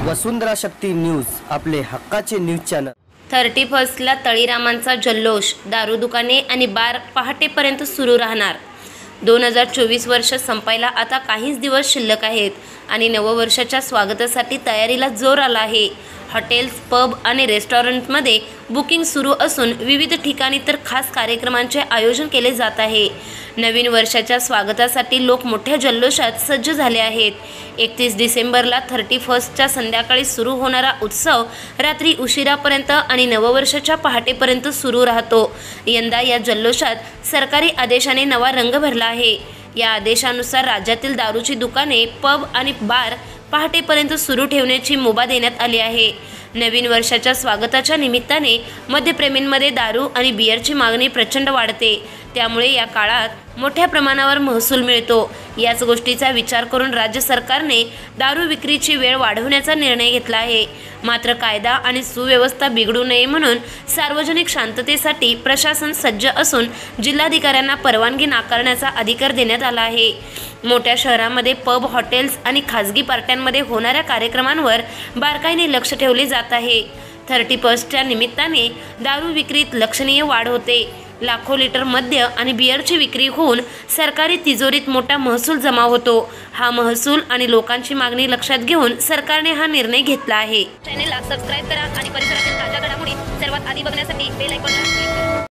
वसुंधरा शक्ती news, आपले हक्काचे news channel. 31ला तळीरामांचा जल्लोष, दारू दुकाने आणि बार पहाटेपर्यंत सुरू राहणार। 2024 वर्ष संपायला आता काहीच दिवस शिल्लक आहेत आणि नववर्षाच्या स्वागतासाठी तयारीला जोर आला आहे। हॉटेल्स, पब आणि रेस्टॉरंटमध्ये बुकिंग सुरू असून विविध ठिकाणी तर खास कार्यक्रमांचे आयोजन केले जात आहे। नवीन वर्षाच्या स्वागतासाठी लोक मोठ्या जल्लोषात सज्ज झाले आहेत। 31 डिसेंबरला 31च्या संध्याकाळी सुरू होणारा उत्सव रात्री उशिरापर्यंत आणि नववर्षाच्या पहाटेपर्यंत सुरू राहतो। यंदा या जल्लोषात सरकारी आदेशाने नवा रंग भरला आहे। या आदेशानुसार राज्यातील दारूची दुकाने, पब आणि बार पहाटेपर्यंत सुरू ठेवण्याची मुभा देण्यात आली आहे। नवीन वर्षाच्या स्वागताच्या निमित्ताने मद्यप्रेमींमध्ये दारू आणि बिअरची मागणी प्रचंड वाढते, त्यामुळे या काळात मोठ्या प्रमाणावर महसूल मिळतो। याच गोष्टीचा विचार करून राज्य सरकारने दारू विक्रीची वेळ वाढवण्याचा निर्णय घेतला आहे। मात्र कायदा आणि सुव्यवस्था बिघडू नये म्हणून सार्वजनिक शांततेसाठी प्रशासन सज्ज असून जिल्हाधिकाऱ्यांना परवानगी नाकारण्याचा अधिकार देण्यात आला आहे। मोठ्या शहरांमध्ये पब, हॉटेल्स आणि खासगी पार्ट्यांमध्ये होणाऱ्या कार्यक्रमांवर बारकाईने लक्ष ठेवले जात आहे। 31च्या निमित्ताने दारू विक्रीत लक्षणीय वाढ होते। लाखो लिटर मद्य आणि बिअरची विक्री होऊन सरकारी तिजोरीत मोठा महसूल जमा होतो। हा महसूल आणि लोकांची मागणी लक्षात घेऊन सरकारने हा निर्णय घेतला आहे। चॅनलला सबस्क्राइब करा आणि परिसरातील ताज्या घडामोडी सर्वात आधी बघण्यासाठी बेल आयकॉनला क्लिक करा।